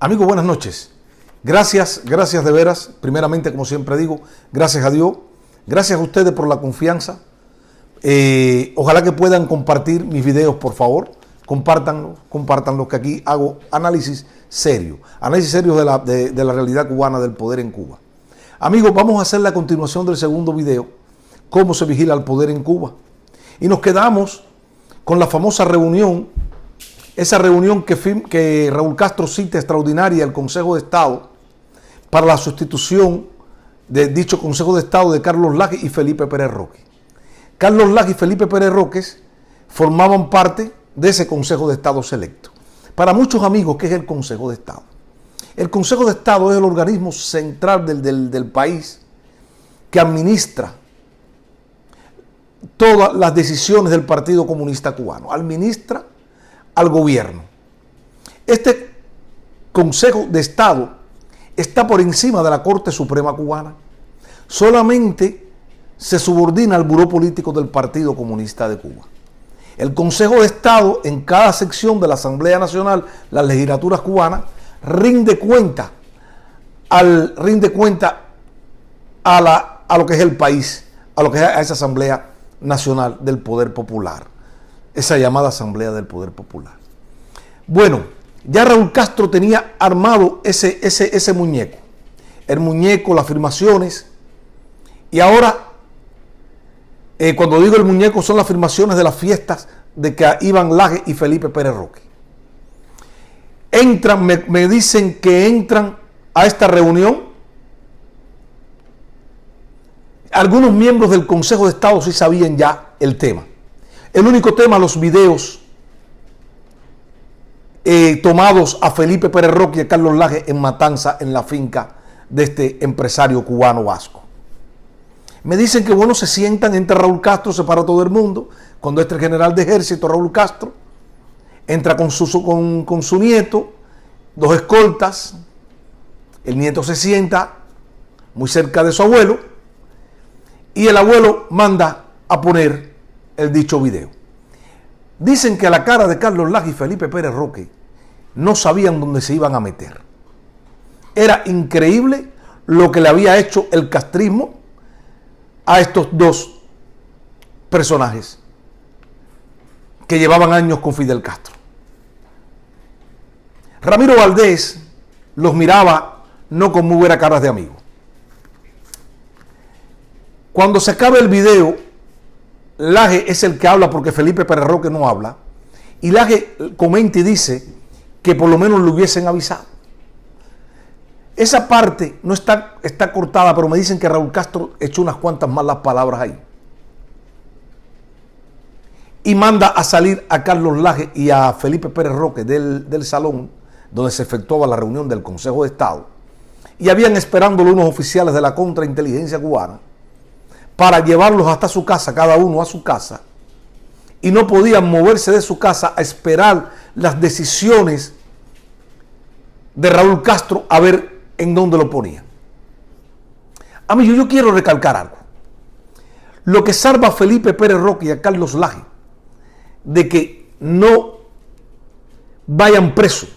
Amigos, buenas noches. Gracias de veras. Primeramente, como siempre digo, gracias a Dios. Gracias a ustedes por la confianza. Ojalá que puedan compartir mis videos, por favor. Compártanlos, que aquí hago análisis serio de la realidad cubana, del poder en Cuba. Amigos, vamos a hacer la continuación del segundo video, cómo se vigila el poder en Cuba. Y nos quedamos con la famosa reunión, esa reunión que Raúl Castro cita extraordinaria al Consejo de Estado para la sustitución de dicho Consejo de Estado de Carlos Laje y Felipe Pérez Roque. Carlos Laje y Felipe Pérez Roque formaban parte de ese Consejo de Estado selecto. Para muchos amigos, ¿qué es el Consejo de Estado? El Consejo de Estado es el organismo central del país que administra todas las decisiones del Partido Comunista Cubano, administra al gobierno. Este Consejo de Estado está por encima de la Corte Suprema Cubana. Solamente se subordina al Buró Político del Partido Comunista de Cuba. El Consejo de Estado, en cada sección de la Asamblea Nacional, las legislaturas cubanas, rinde cuenta a lo que es el país, a lo que es a esa Asamblea Nacional del Poder Popular, esa llamada Asamblea del Poder Popular. Bueno, ya Raúl Castro tenía armado ese muñeco, el muñeco, las afirmaciones, y ahora, cuando digo el muñeco, son las afirmaciones de las fiestas de que Iván Laje y Felipe Pérez Roque. Entran, me dicen que entran a esta reunión. Algunos miembros del Consejo de Estado sí sabían ya el tema. El único tema, los videos tomados a Felipe Pérez Roque y a Carlos Laje en Matanza, en la finca de este empresario cubano vasco. Me dicen que bueno, se sientan, entra Raúl Castro, se para todo el mundo. Cuando este general de ejército, Raúl Castro, entra con su nieto, dos escoltas. El nieto se sienta muy cerca de su abuelo y el abuelo manda a poner el dicho video. Dicen que a la cara de Carlos Laje y Felipe Pérez Roque no sabían dónde se iban a meter. Era increíble lo que le había hecho el castrismo a estos dos personajes que llevaban años con Fidel Castro. Ramiro Valdés los miraba no con muy buenas caras de amigo. Cuando se acaba el video, Laje es el que habla porque Felipe Pérez Roque no habla, y Laje comenta y dice que por lo menos le hubiesen avisado. Esa parte no está cortada, pero me dicen que Raúl Castro echó unas cuantas malas palabras ahí. Y manda a salir a Carlos Laje y a Felipe Pérez Roque del salón donde se efectuaba la reunión del Consejo de Estado. Y habían esperándolo unos oficiales de la contrainteligencia cubana para llevarlos hasta su casa, cada uno a su casa. Y no podían moverse de su casa a esperar las decisiones de Raúl Castro a ver en dónde lo ponían. Amigos, yo quiero recalcar algo. Lo que salva a Felipe Pérez Roque y a Carlos Laje de que no vayan presos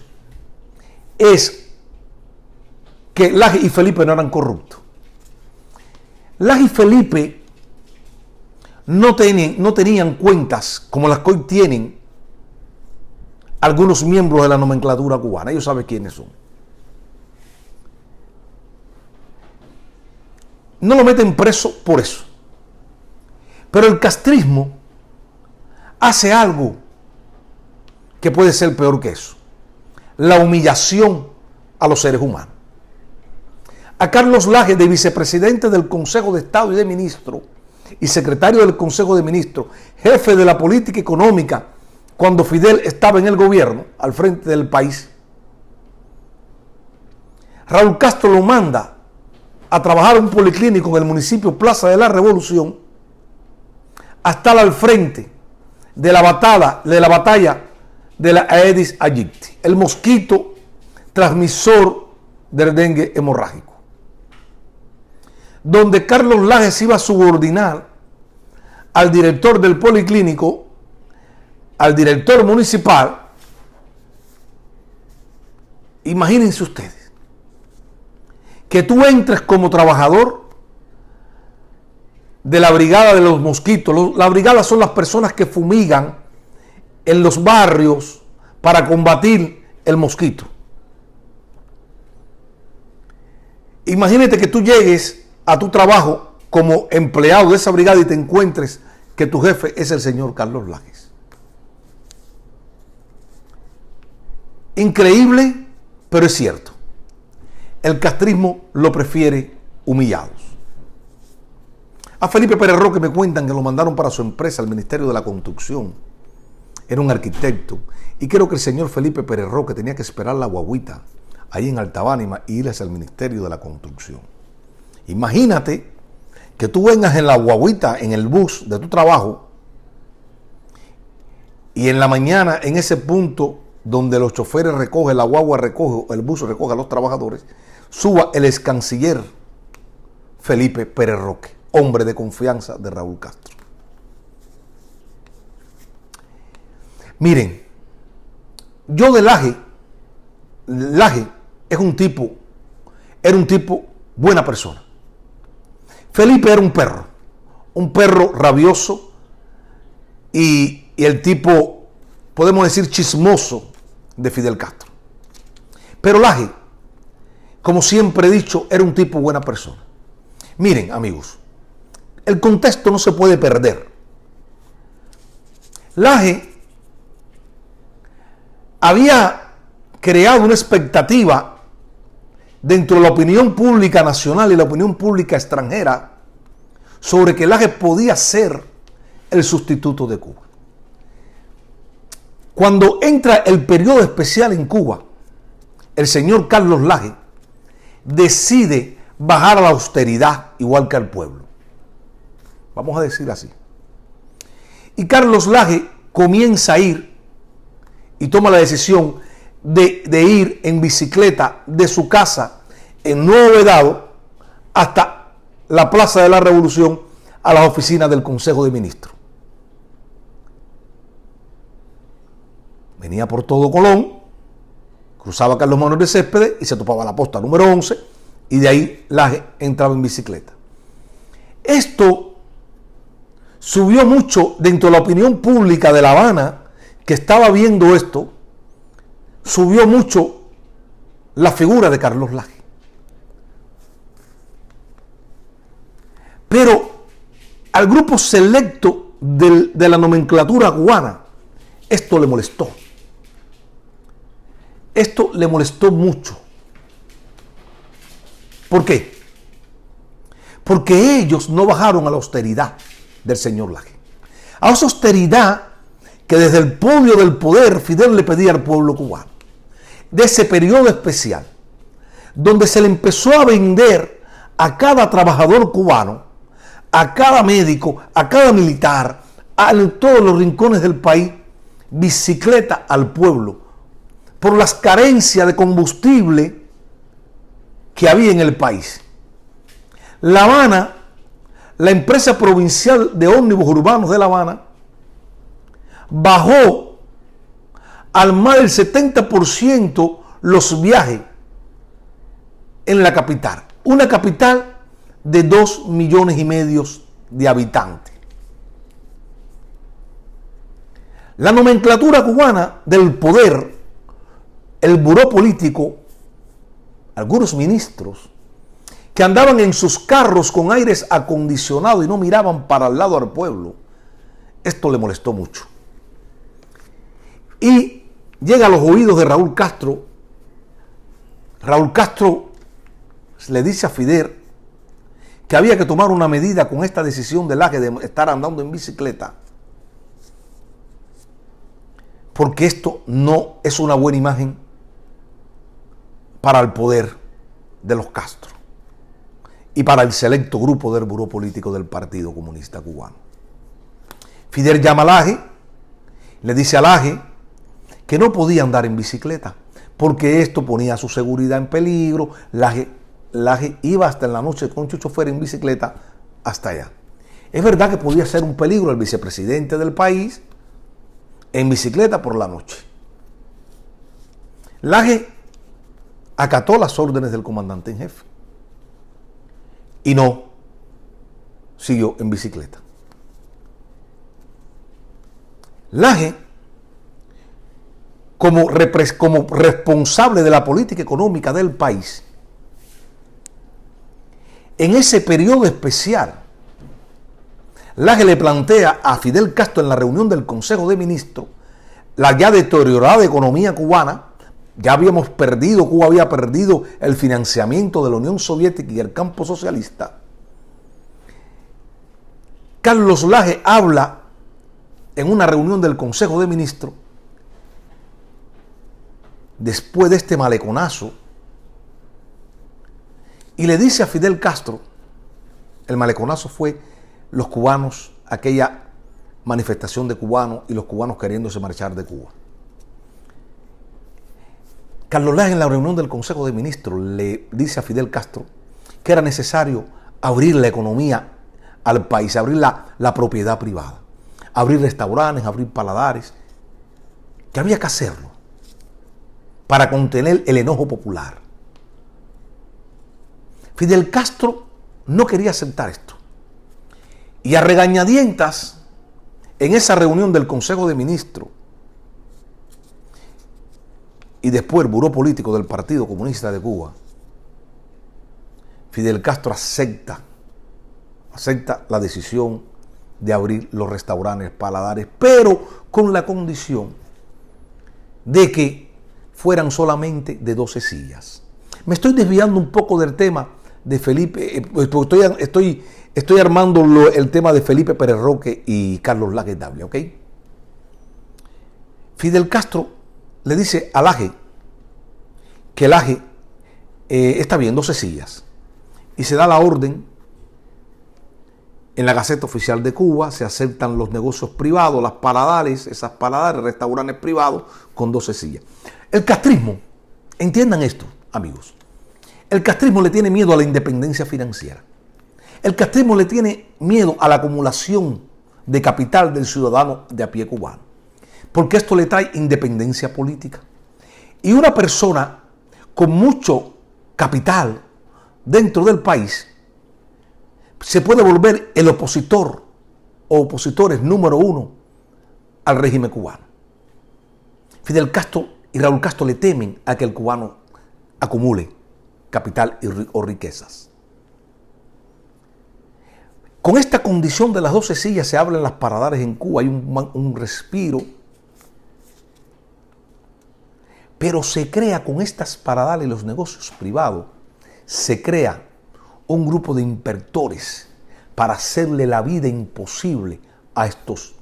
es que Laje y Felipe no eran corruptos. Laje y Felipe no tenían cuentas como las que hoy tienen algunos miembros de la nomenclatura cubana. Ellos saben quiénes son. No lo meten preso por eso. Pero el castrismo hace algo que puede ser peor que eso: la humillación a los seres humanos. A Carlos Laje, de vicepresidente del Consejo de Estado y de ministro, y secretario del Consejo de Ministros, jefe de la política económica cuando Fidel estaba en el gobierno, al frente del país, Raúl Castro lo manda a trabajar en un policlínico en el municipio Plaza de la Revolución, a estar al frente de la batalla de la Aedes aegypti, el mosquito transmisor del dengue hemorrágico, donde Carlos Laje se iba a subordinar al director del policlínico, al director municipal, Imagínense ustedes que tú entres como trabajador de la brigada de los mosquitos. La brigada son las personas que fumigan en los barrios para combatir el mosquito. Imagínate que tú llegues a tu trabajo como empleado de esa brigada y te encuentres que tu jefe es el señor Carlos Lages. Increíble, pero es cierto. El castrismo lo prefiere humillados. A Felipe Pérez Roque me cuentan que lo mandaron para su empresa, al Ministerio de la Construcción. Era un arquitecto. Y creo que el señor Felipe Pérez Roque tenía que esperar la guaguita ahí en Altabánima y ir hacia el Ministerio de la Construcción. Imagínate que tú vengas en la guaguita, en el bus de tu trabajo, y en la mañana, en ese punto donde los choferes recogen, la guagua recoge, el bus recoge a los trabajadores, suba el ex canciller Felipe Pérez Roque, hombre de confianza de Raúl Castro. Miren, yo de Lages es un tipo, era un tipo buena persona. Felipe era un perro rabioso y el tipo, podemos decir, chismoso de Fidel Castro. Pero Lages, como siempre he dicho, era un tipo buena persona. Miren, amigos, el contexto no se puede perder. Lages había creado una expectativa dentro de la opinión pública nacional y la opinión pública extranjera sobre que Lages podía ser el sustituto de Cuba. Cuando entra el periodo especial en Cuba, el señor Carlos Lages decide bajar a la austeridad igual que al pueblo. Vamos a decir así. Y Carlos Lages comienza a ir y toma la decisión de ir en bicicleta de su casa en Nuevo Vedado hasta la Plaza de la Revolución a las oficinas del Consejo de Ministros. Venía por todo Colón, cruzaba Carlos Manuel de Céspedes y se topaba la posta número 11 y de ahí Lages entraba en bicicleta. Esto subió mucho dentro de la opinión pública de La Habana que estaba viendo esto, subió mucho la figura de Carlos Lages. Pero al grupo selecto de la nomenclatura cubana, esto le molestó. Esto le molestó mucho. ¿Por qué? Porque ellos no bajaron a la austeridad del señor Lages. A esa austeridad que desde el podio del poder Fidel le pedía al pueblo cubano. De ese periodo especial, donde se le empezó a vender a cada trabajador cubano, a cada médico, a cada militar, en todos los rincones del país, bicicleta al pueblo, por las carencias de combustible que había en el país. La Habana, la empresa provincial de ómnibus urbanos de La Habana, bajó al más del 70% los viajes en la capital. Una capital de 2,5 millones de habitantes. La nomenclatura cubana del poder, el buró político, algunos ministros que andaban en sus carros con aires acondicionados y no miraban para el lado al pueblo, esto le molestó mucho. Y llega a los oídos de Raúl Castro. Raúl Castro le dice a Fidel que había que tomar una medida con esta decisión de Lages de estar andando en bicicleta, porque esto no es una buena imagen para el poder de los Castro y para el selecto grupo del buró político del Partido Comunista Cubano. Fidel llama a Lages, le dice a Lages que no podía andar en bicicleta porque esto ponía su seguridad en peligro. Lages iba hasta en la noche con su chofer en bicicleta hasta allá. Es verdad que podía ser un peligro el vicepresidente del país en bicicleta por la noche. Lages acató las órdenes del comandante en jefe y no siguió en bicicleta. Laje, como responsable de la política económica del país, en ese periodo especial, Laje le plantea a Fidel Castro en la reunión del Consejo de Ministros la ya deteriorada economía cubana. Ya habíamos perdido, Cuba había perdido el financiamiento de la Unión Soviética y el campo socialista. Carlos Laje habla en una reunión del Consejo de Ministros, después de este maleconazo, y le dice a Fidel Castro, el maleconazo fue los cubanos, aquella manifestación de cubanos y los cubanos queriéndose marchar de Cuba. Carlos Laje en la reunión del Consejo de Ministros le dice a Fidel Castro que era necesario abrir la economía al país, abrir la propiedad privada, abrir restaurantes, abrir paladares, que había que hacerlo para contener el enojo popular. Fidel Castro no quería aceptar esto. Y a regañadientas, en esa reunión del Consejo de Ministros y después el Buró Político del Partido Comunista de Cuba, Fidel Castro acepta la decisión de abrir los restaurantes, paladares, pero con la condición de que fueran solamente de 12 sillas. Me estoy desviando un poco del tema de Felipe, estoy armando el tema de Felipe Pérez Roque y Carlos Laje Tagle, ¿ok? Fidel Castro le dice a Laje que Laje está bien, 12 sillas, y se da la orden en la Gaceta Oficial de Cuba, se aceptan los negocios privados, las paladares, esas paladares, restaurantes privados con 12 sillas. El castrismo, entiendan esto, amigos, el castrismo le tiene miedo a la independencia financiera. El castrismo le tiene miedo a la acumulación de capital del ciudadano de a pie cubano, porque esto le trae independencia política. Y una persona con mucho capital dentro del país se puede volver el opositor o opositores número uno al régimen cubano. Fidel Castro y Raúl Castro le temen a que el cubano acumule capital o riquezas. Con esta condición de las 12 sillas se abren las paladares en Cuba, hay un respiro, pero se crea con estas paladares y los negocios privados, se crea un grupo de inspectores para hacerle la vida imposible a estos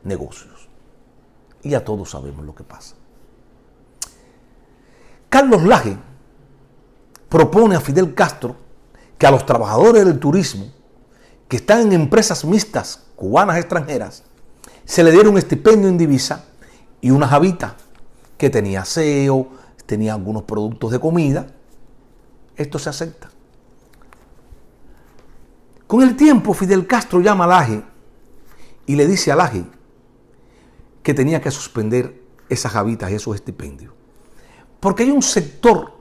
negocios. Y ya todos sabemos lo que pasa. Carlos Laje propone a Fidel Castro que a los trabajadores del turismo que están en empresas mixtas cubanas extranjeras se le diera un estipendio en divisa y una jabita que tenía aseo, tenía algunos productos de comida. Esto se acepta. Con el tiempo, Fidel Castro llama a Laje y le dice a Laje que tenía que suspender esas jabitas y esos estipendios. Porque hay un sector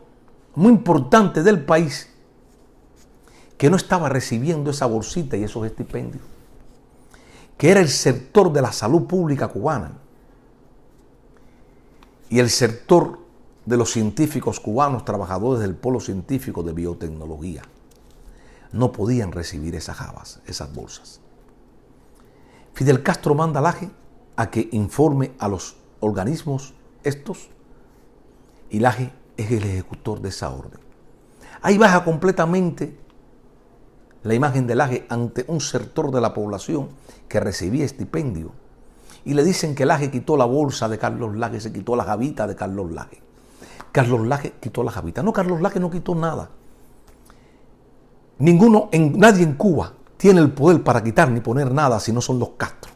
muy importante del país que no estaba recibiendo esa bolsita y esos estipendios, que era el sector de la salud pública cubana y el sector de los científicos cubanos, trabajadores del polo científico de biotecnología. No podían recibir esas jabas, esas bolsas. Fidel Castro manda a Laje a que informe a los organismos estos y Laje es el ejecutor de esa orden. Ahí baja completamente la imagen de Laje ante un sector de la población que recibía estipendio y le dicen que Laje quitó la bolsa de Carlos Laje, se quitó la jabita de Carlos Laje. Carlos Laje quitó la jabita. No, Carlos Laje no quitó nada. Nadie en Cuba tiene el poder para quitar ni poner nada si no son los Castro,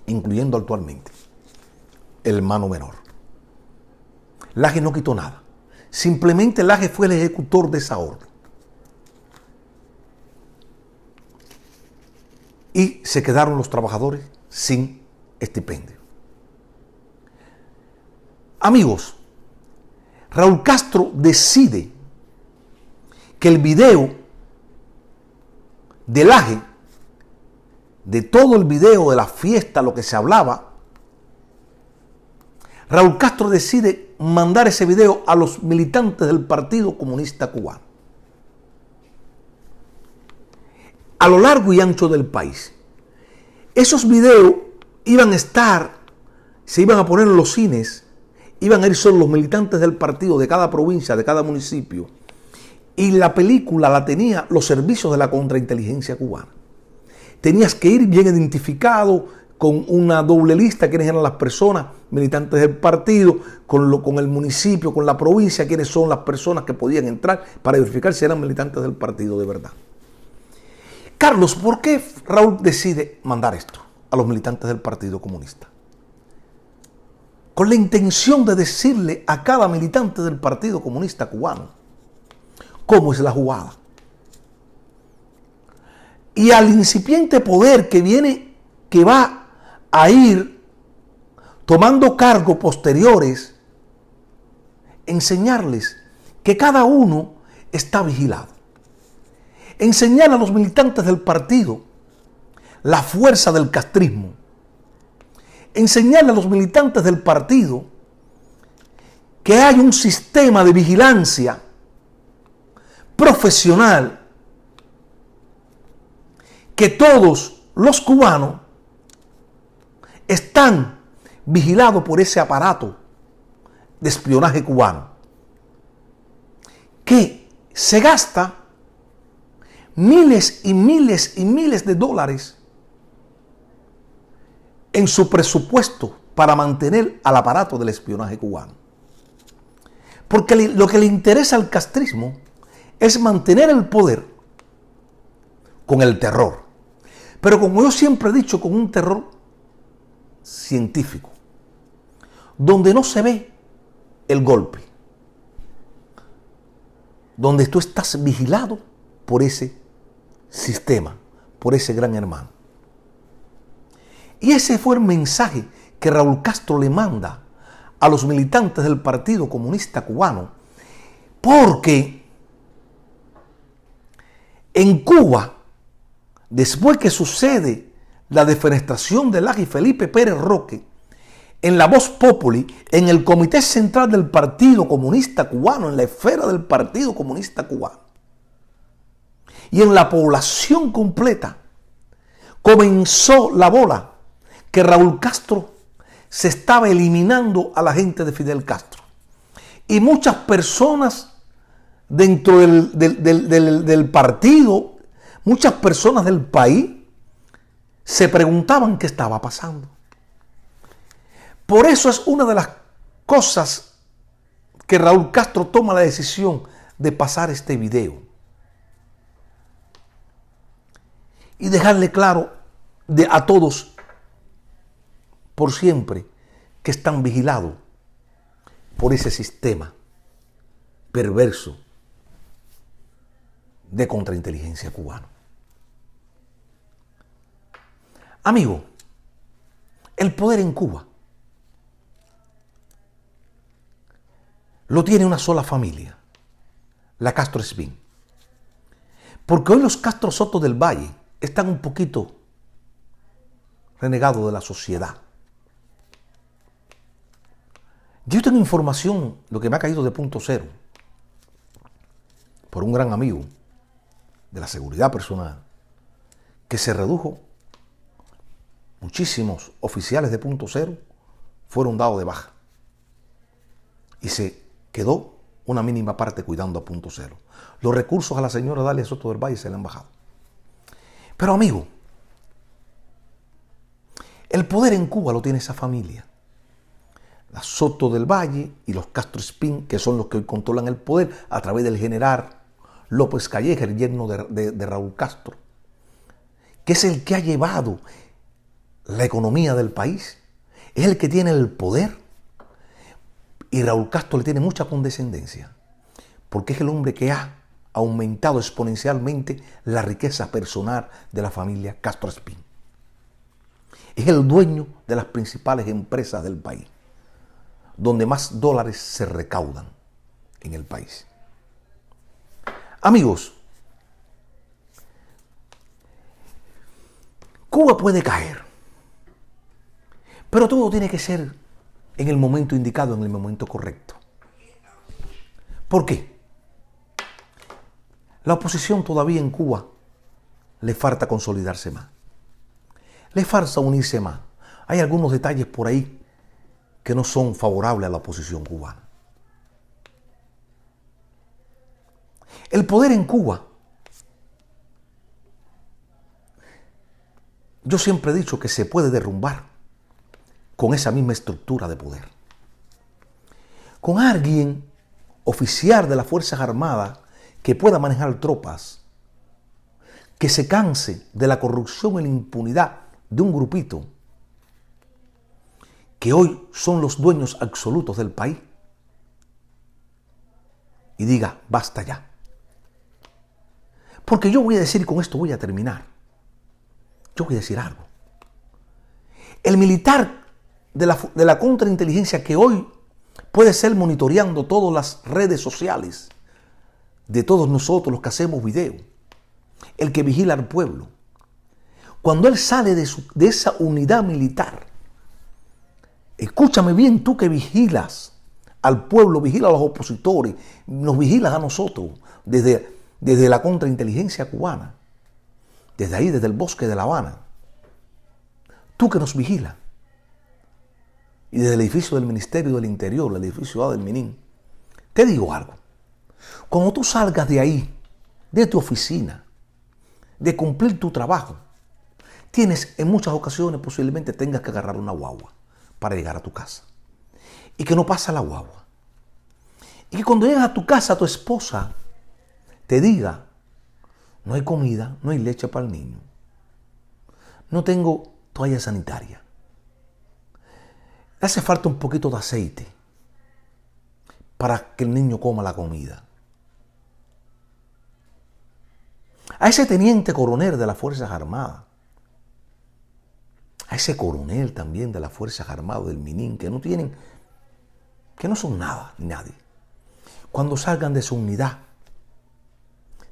incluyendo actualmente el hermano menor. Laje no quitó nada. Simplemente Laje fue el ejecutor de esa orden. Y se quedaron los trabajadores sin estipendio. Amigos, Raúl Castro decide que el video del Laje, de todo el video de la fiesta, lo que se hablaba, Raúl Castro decide mandar ese video a los militantes del Partido Comunista Cubano. A lo largo y ancho del país. Esos videos iban a estar, se iban a poner en los cines, iban a ir solo los militantes del partido de cada provincia, de cada municipio. Y la película la tenía los servicios de la contrainteligencia cubana. Tenías que ir bien identificado, con una doble lista, quiénes eran las personas militantes del partido, con el municipio, con la provincia, quiénes son las personas que podían entrar para verificar si eran militantes del partido de verdad. Carlos, ¿por qué Raúl decide mandar esto a los militantes del Partido Comunista? Con la intención de decirle a cada militante del Partido Comunista Cubano cómo es la jugada. Y al incipiente poder que va a ir tomando cargos posteriores, enseñarles que cada uno está vigilado. Enseñar a los militantes del partido la fuerza del castrismo. Enseñarle a los militantes del partido que hay un sistema de vigilancia profesional, que todos los cubanos están vigilados por ese aparato de espionaje cubano, que se gasta miles y miles y miles de dólares en su presupuesto para mantener al aparato del espionaje cubano. Porque lo que le interesa al castrismo es mantener el poder con el terror. Pero como yo siempre he dicho, con un terror científico, donde no se ve el golpe, donde tú estás vigilado por ese sistema, por ese gran hermano. Y ese fue el mensaje que Raúl Castro le manda a los militantes del Partido Comunista Cubano, porque en Cuba, después que sucede la defenestración de Laje y Felipe Pérez Roque, en la Voz Populi, en el Comité Central del Partido Comunista Cubano, en la esfera del Partido Comunista Cubano, y en la población completa, comenzó la bola que Raúl Castro se estaba eliminando a la gente de Fidel Castro. Y muchas personas dentro del partido, muchas personas del país, se preguntaban qué estaba pasando. Por eso es una de las cosas que Raúl Castro toma la decisión de pasar este video. Y dejarle claro a todos por siempre que están vigilados por ese sistema perverso de contrainteligencia cubano. Amigo, el poder en Cuba lo tiene una sola familia, la Castro Espín. Porque hoy los Castro Soto del Valle están un poquito renegados de la sociedad. Yo tengo información, lo que me ha caído de Punto Cero, por un gran amigo de la seguridad personal, que se redujo, muchísimos oficiales de Punto Cero fueron dados de baja y se quedó una mínima parte cuidando a Punto Cero. Los recursos a la señora Dalia Soto del Valle se le han bajado. Pero amigo, el poder en Cuba lo tiene esa familia. La Soto del Valle y los Castro Espín, que son los que hoy controlan el poder a través del general López Calleja, el yerno de Raúl Castro, que es el que ha llevado la economía del país, es el que tiene el poder. Y Raúl Castro le tiene mucha condescendencia, porque es el hombre que ha aumentado exponencialmente la riqueza personal de la familia Castro Espín. Es el dueño de las principales empresas del país, donde más dólares se recaudan. en el país. Amigos, Cuba puede caer, pero todo tiene que ser en el momento indicado, en el momento correcto. ¿Por qué? La oposición todavía en Cuba le falta consolidarse más. Le falta unirse más. Hay algunos detalles por ahí que no son favorables a la oposición cubana. El poder en Cuba, yo siempre he dicho que se puede derrumbar con esa misma estructura de poder. Con alguien oficial de las Fuerzas Armadas que pueda manejar tropas, que se canse de la corrupción y la impunidad de un grupito que hoy son los dueños absolutos del país, y diga, basta ya. Porque yo voy a decir, y con esto voy a terminar, yo voy a decir algo. El militar de la contrainteligencia que hoy puede ser monitoreando todas las redes sociales de todos nosotros los que hacemos video, el que vigila al pueblo, cuando él sale de esa unidad militar, escúchame bien, tú que vigilas al pueblo, vigilas a los opositores, nos vigilas a nosotros desde la contrainteligencia cubana, desde ahí, desde el bosque de La Habana, tú que nos vigilas, y desde el edificio del Ministerio del Interior, el edificio del Minin, te digo algo. Cuando tú salgas de ahí, de tu oficina, de cumplir tu trabajo, tienes en muchas ocasiones posiblemente tengas que agarrar una guagua para llegar a tu casa. Y que no pasa la guagua. Y que cuando llegas a tu casa, tu esposa te diga, no hay comida, no hay leche para el niño, no tengo toalla sanitaria, le hace falta un poquito de aceite para que el niño coma la comida. A ese teniente coronel de las Fuerzas Armadas, a ese coronel también de las Fuerzas Armadas del Minin, que no son nada ni nadie, cuando salgan de su unidad,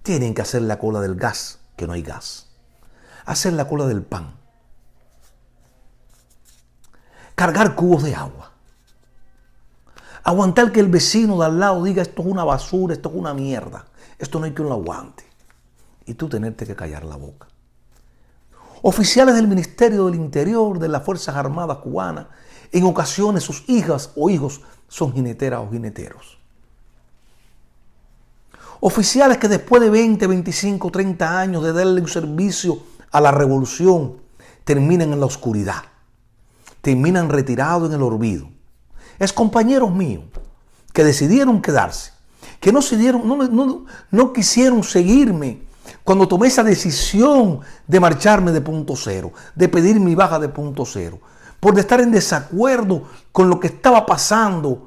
tienen que hacer la cola del gas, que no hay gas, hacer la cola del pan, cargar cubos de agua, aguantar que el vecino de al lado diga esto es una basura, esto es una mierda, esto no hay quien lo aguante, y tú tenerte que callar la boca. Oficiales del Ministerio del Interior, de las Fuerzas Armadas cubanas, en ocasiones sus hijas o hijos son jineteras o jineteros. Oficiales que después de 20, 25, 30 años de darle un servicio a la revolución, terminan en la oscuridad, terminan retirados en el olvido. Es compañeros míos que decidieron quedarse, que no quisieron seguirme cuando tomé esa decisión de marcharme de Punto Cero, de pedir mi baja de Punto Cero, por estar en desacuerdo con lo que estaba pasando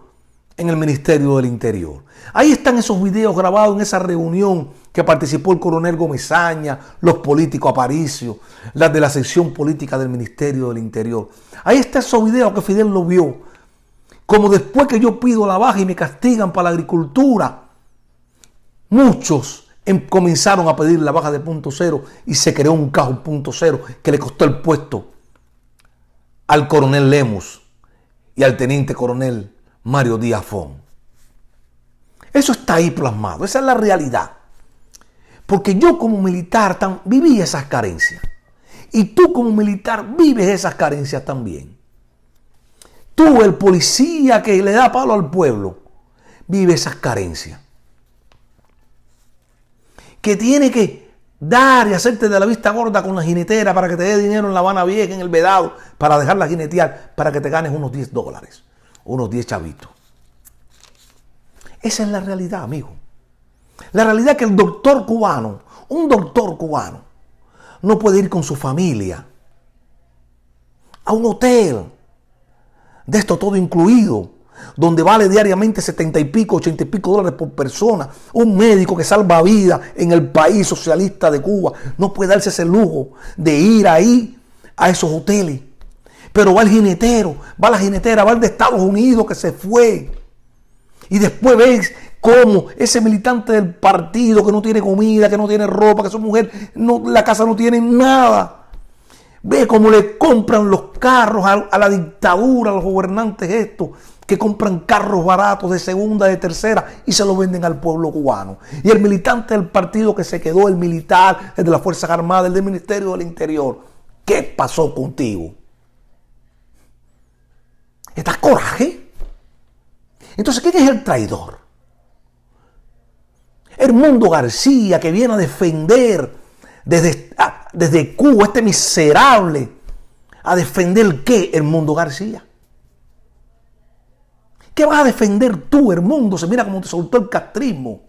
en el Ministerio del Interior. Ahí están esos videos grabados en esa reunión que participó el coronel Gomezaña, los políticos Aparicio, las de la sección política del Ministerio del Interior. Ahí está esos videos que Fidel lo vio. Como después que yo pido la baja y me castigan para la agricultura, muchos comenzaron a pedir la baja de Punto Cero y se creó un caos Punto Cero que le costó el puesto al coronel Lemus y al teniente coronel Mario Díaz Fon. Eso está ahí plasmado, esa es la realidad. Porque yo como militar viví esas carencias. Y tú como militar vives esas carencias también. Tú, el policía que le da palo al pueblo, vive esas carencias. Que tiene que dar y hacerte de la vista gorda con la jinetera para que te dé dinero en La Habana Vieja, en el Vedado, para dejarla jinetear, para que te ganes unos $10, unos 10 chavitos. Esa es la realidad, amigo. La realidad es que un doctor cubano, no puede ir con su familia a un hotel, de esto todo incluido, donde vale diariamente 70 y pico, 80 y pico dólares por persona. Un médico que salva vidas en el país socialista de Cuba no puede darse ese lujo de ir ahí a esos hoteles. Pero va el jinetero, va la jinetera, va el de Estados Unidos que se fue. Y después ves cómo ese militante del partido que no tiene comida, que no tiene ropa, que su mujer, no, la casa no tiene nada. Ve cómo le compran los carros a la dictadura, a los gobernantes estos, que compran carros baratos de segunda, de tercera y se los venden al pueblo cubano. Y el militante del partido que se quedó, el militar, el de las Fuerzas Armadas, el del Ministerio del Interior, ¿qué pasó contigo? ¿Estás coraje? Entonces, ¿quién es el traidor? Edmundo García, que viene a defender desde Cuba, este miserable, a defender ¿qué, Edmundo García? ¿Qué vas a defender tú, Edmundo? Se mira cómo te soltó el castrismo.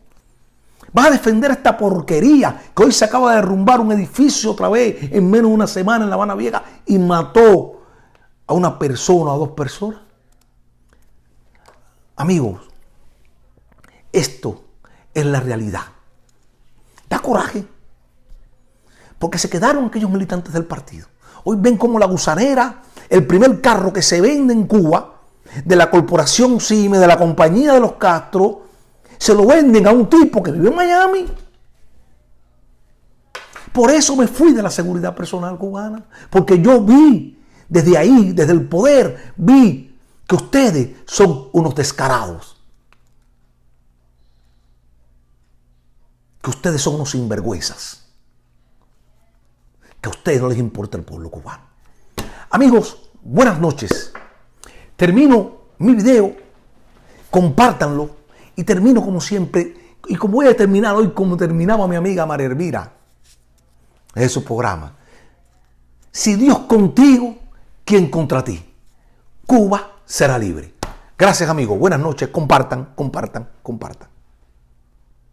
Vas a defender esta porquería que hoy se acaba de derrumbar un edificio otra vez en menos de una semana en La Habana Vieja y mató a una persona o a 2 personas. Amigos, esto es la realidad. Da coraje. Porque se quedaron aquellos militantes del partido. Hoy ven como la gusanera, el primer carro que se vende en Cuba, de la corporación CIME, de la compañía de los Castro, se lo venden a un tipo que vive en Miami. Por eso me fui de la seguridad personal cubana. Porque yo vi, desde ahí, desde el poder, vi que ustedes son unos descarados. Que ustedes son unos sinvergüenzas. Que a ustedes no les importa el pueblo cubano. Amigos, buenas noches. Termino mi video, compártanlo y termino como siempre, y como voy a terminar hoy como terminaba mi amiga María Elvira en su programa. Si Dios contigo, ¿quién contra ti? Cuba será libre. Gracias amigos, buenas noches, compartan, compartan, compartan.